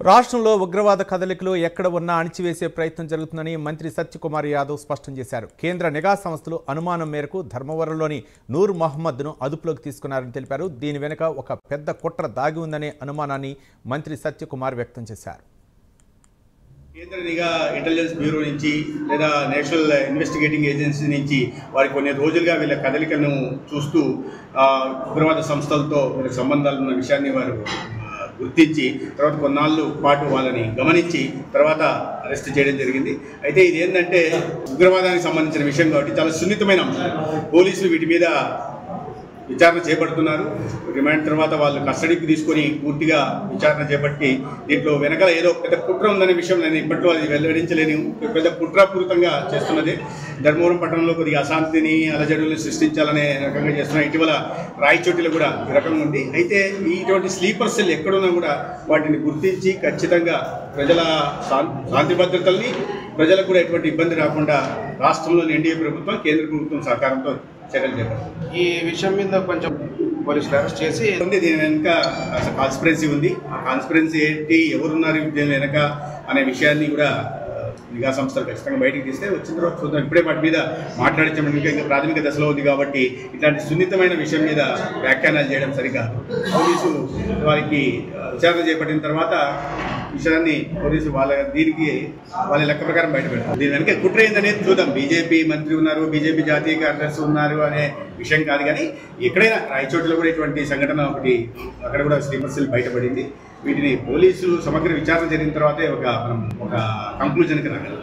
రాష్ట్రంలో ఉగ్రవాద కదలికలు ఎక్కడ ఉన్నా అణిచివేసే ప్రయత్నం జరుగుతుందని మంత్రి సత్యకుమార్ యాదవ్ స్పష్టం చేశారు. కేంద్ర నిఘా సంస్థలు అనుమానం మేరకు ధర్మవరంలోని నూర్ మహమ్మద్ను అదుపులోకి తీసుకున్నారని తెలిపారు. దీని వెనుక ఒక పెద్ద కుట్ర దాగి ఉందనే అనుమానాన్ని మంత్రి సత్యకుమార్ వ్యక్తం చేశారు. కేంద్ర నిఘా ఇంటెలిజెన్స్ బ్యూరో నుంచి లేదా నేషనల్ ఇన్వెస్టిగేటింగ్ ఏజెన్సీ నుంచి వారి కొన్ని రోజులుగా వీళ్ళ కదలికను చూస్తూ ఉగ్రవాద సంస్థలతో వీళ్ళ సంబంధాలు ఉన్న విషయాన్ని వారు గుర్తించి తర్వాత కొన్నాళ్ళు పాటు వాళ్ళని గమనించి తర్వాత అరెస్ట్ చేయడం జరిగింది. అయితే ఇది ఏంటంటే ఉగ్రవాదానికి సంబంధించిన విషయం కాబట్టి చాలా సున్నితమైన అంశం. పోలీసులు వీటి మీద విచారణ చేపడుతున్నారు. రిమాండ్ తర్వాత వాళ్ళు కస్టడీకి తీసుకొని పూర్తిగా విచారణ చేపట్టి దీంట్లో వెనకాల ఏదో పెద్ద కుట్ర ఉందనే విషయం నేను ఇప్పట్లో అది వెల్లడించలేని పెద్ద కుట్రపూరితంగా చేస్తున్నది. ధర్మవరం పట్టణంలో కొద్దిగా అశాంతిని అలజడులను సృష్టించాలనే రకంగా చేస్తున్నారు. ఇటీవల రాయచోటిలో కూడా ఈ రకంగా ఉంది. అయితే ఇటువంటి స్లీపర్ సెల్ ఎక్కడున్నా కూడా వాటిని గుర్తించి ఖచ్చితంగా ప్రజల శాంతి భద్రతల్ని ప్రజలకు కూడా ఎటువంటి ఇబ్బంది రాకుండా రాష్ట్రంలోని ఎన్డీఏ ప్రభుత్వం కేంద్ర ప్రభుత్వం సహకారంతో చర్యలు చేపట్టారు. ఈ విషయం మీద కొంచెం పోలీసులు అరెస్ట్ చేసి దీని వెనుక కాన్స్పిరెన్సీ ఉంది. ఆ కాన్స్పిరెన్సీ ఏంటి, ఎవరున్నారు దీని వెనుక అనే విషయాన్ని కూడా నిఘా సంస్థలు ఖచ్చితంగా బయటికి తీస్తే వచ్చిన తర్వాత చూద్దాం. ఇప్పుడే వాటి మీద మాట్లాడించడం ఇంకా ప్రాథమిక దశలో ఉంది కాబట్టి ఇట్లాంటి సున్నితమైన విషయం మీద వ్యాఖ్యానాలు చేయడం సరికాదు. పోలీసు వారికి విచారణ చేపట్టిన తర్వాత విషయాన్ని పోలీసు వాళ్ళ లెక్క ప్రకారం బయట పెడతారు. దీని వెనక కుట్ర ఏందనేది చూద్దాం. బీజేపీ మంత్రి ఉన్నారు, బీజేపీ జాతీయ కార్యదర్శి ఉన్నారు అనే విషయం కాదు. కానీ ఎక్కడైనా రాయచోటిలో కూడా ఇటువంటి సంఘటన ఒకటి అక్కడ కూడా స్లీపర్ సెల్ బయటపడింది. వీటిని పోలీసులు సమగ్ర విచారణ జరిగిన తర్వాతే మనం ఒక కంక్లూజన్కి రాగలం.